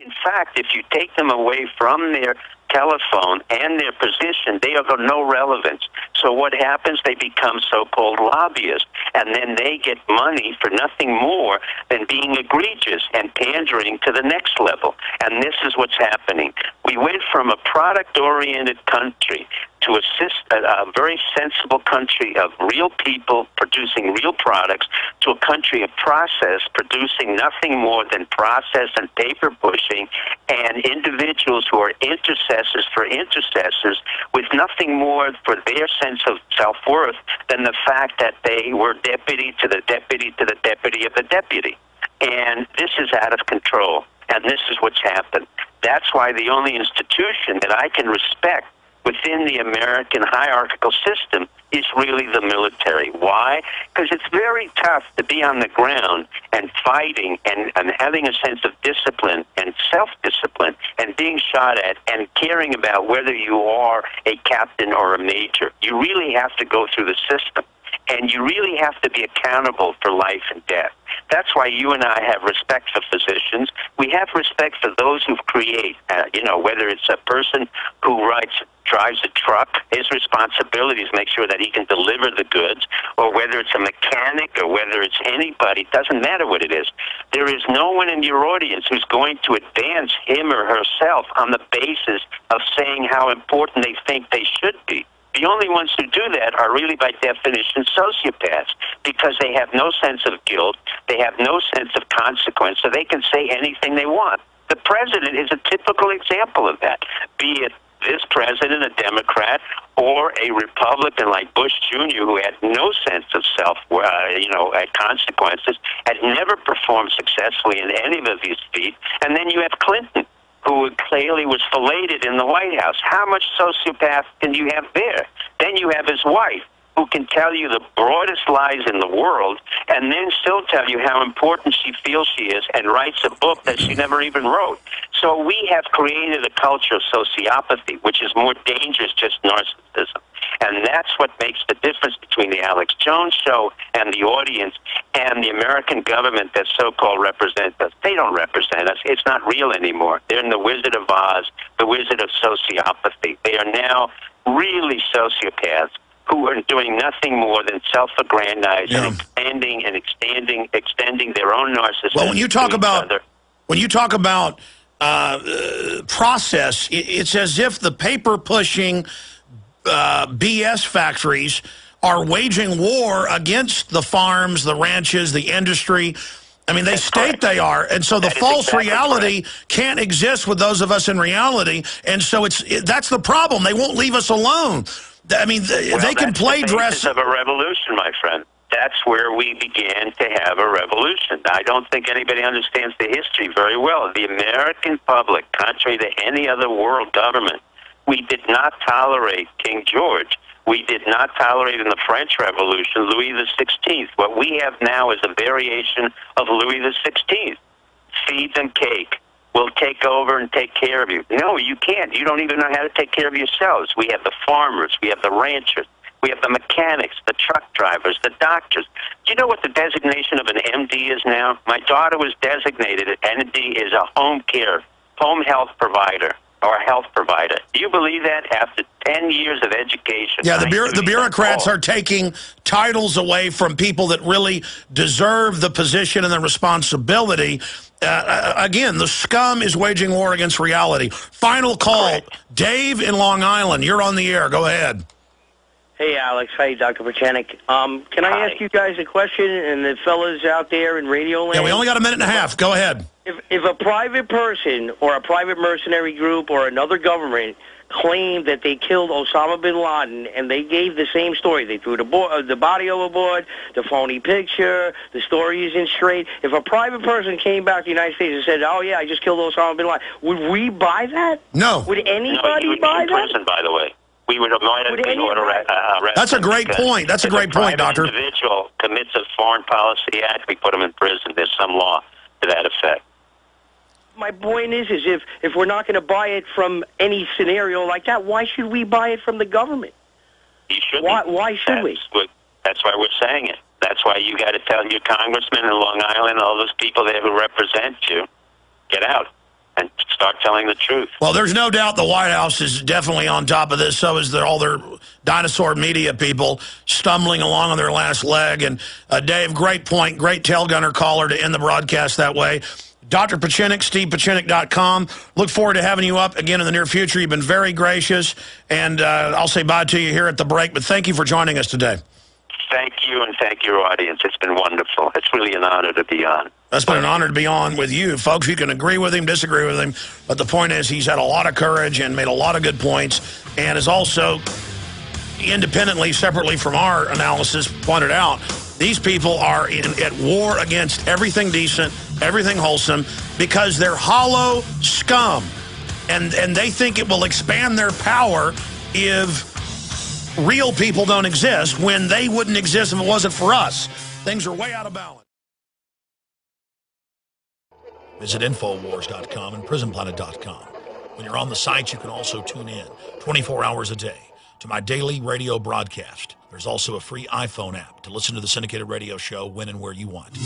In fact, if you take them away from their telephone and their position, they are of no relevance. So what happens? They become so-called lobbyists, and then they get money for nothing more than being egregious and pandering to the next level. And this is what's happening. We went from a product-oriented country to a very sensible country of real people producing real products to a country of process producing nothing more than process and paper pushing and individuals who are intercessors for intercessors with nothing more for their sense of self-worth than the fact that they were deputy to the deputy to the deputy of the deputy. And this is out of control, and this is what's happened. That's why the only institution that I can respect within the American hierarchical system is really the military. Why? Because it's very tough to be on the ground and fighting and having a sense of discipline and self-discipline and being shot at and caring about whether you are a captain or a major. You really have to go through the system. And you really have to be accountable for life and death. That's why you and I have respect for physicians. We have respect for those who create, whether it's a person who drives a truck, his responsibility is make sure that he can deliver the goods, or whether it's a mechanic or whether it's anybody, it doesn't matter what it is. There is no one in your audience who's going to advance him or herself on the basis of saying how important they think they should be. The only ones who do that are really, by definition, sociopaths, because they have no sense of guilt, they have no sense of consequence, so they can say anything they want. The president is a typical example of that, be it this president, a Democrat, or a Republican like Bush Jr., who had no sense of consequences, had never performed successfully in any of his feats, and then you have Clinton, who clearly was filleted in the White House. How much sociopath can you have there? Then you have his wife, who can tell you the broadest lies in the world and then still tell you how important she feels she is and writes a book that she never even wrote. So we have created a culture of sociopathy, which is more dangerous just narcissism. And that's what makes the difference between the Alex Jones show and the audience and the American government that so-called represents us. They don't represent us. It's not real anymore. They're in the Wizard of Oz, the Wizard of Sociopathy. They are now really sociopaths who are doing nothing more than self-aggrandizing and extending their own narcissism. Well, when you talk about process, it's as if the paper-pushing BS factories are waging war against the farms, the ranches, the industry. I mean, they state they are, and so the false reality can't exist with those of us in reality, and so that's the problem. They won't leave us alone. I mean, they can play dress. That's the basis of a revolution, my friend. That's where we began to have a revolution. I don't think anybody understands the history very well. The American public, contrary to any other world government, we did not tolerate King George. We did not tolerate in the French Revolution Louis XVI. What we have now is a variation of Louis XVI. Feed them cake. We'll take over and take care of you. No, you can't. You don't even know how to take care of yourselves. We have the farmers. We have the ranchers. We have the mechanics, the truck drivers, the doctors. Do you know what the designation of an MD is now? My daughter was designated an MD is a home health provider. Or a health provider. Do you believe that after 10 years of education? Yeah, the bureaucrats are taking titles away from people that really deserve the position and the responsibility. Again, the scum is waging war against reality. Final call. Correct. Dave in Long Island, you're on the air. Go ahead. Hey, Alex. Hi, Dr. Pieczenik. Can I ask you guys a question, and the fellas out there in radio land? Yeah, we only got a minute and a half. Go ahead. If a private person or a private mercenary group or another government claimed that they killed Osama bin Laden and they gave the same story, they threw the body overboard, the phony picture, the story isn't straight. If a private person came back to the United States and said, oh, yeah, I just killed Osama bin Laden, would we buy that? No. Would anybody buy that? No, prison, by the way. We would arrest. That's a great point. That's a great point, Doctor. If an individual commits a foreign policy act, we put him in prison. There's some law to that effect. My point is if we're not going to buy it from any scenario like that, why should we buy it from the government? You shouldn't. Why should we? That's why we're saying it. That's why you got to tell your congressman in Long Island and all those people there who represent you, get out. and start telling the truth. Well, there's no doubt the White House is definitely on top of this. So is all their dinosaur media people stumbling along on their last leg. And Dave, great point, great tail gunner caller to end the broadcast that way. Dr. Pieczenik, StevePieczenik.com. Look forward to having you up again in the near future. You've been very gracious, and I'll say bye to you here at the break, but thank you for joining us today. Thank you, and thank your audience. It's been wonderful. It's really an honor to be on. It's been an honor to be on with you. Folks, you can agree with him, disagree with him, but the point is he's had a lot of courage and made a lot of good points, and is also independently, separately from our analysis, pointed out these people are at war against everything decent, everything wholesome, because they're hollow scum. And they think it will expand their power if real people don't exist, when they wouldn't exist if it wasn't for us. Things are way out of balance. Visit Infowars.com and PrisonPlanet.com. When you're on the site, you can also tune in 24 hours a day to my daily radio broadcast. There's also a free iPhone app to listen to the syndicated radio show when and where you want.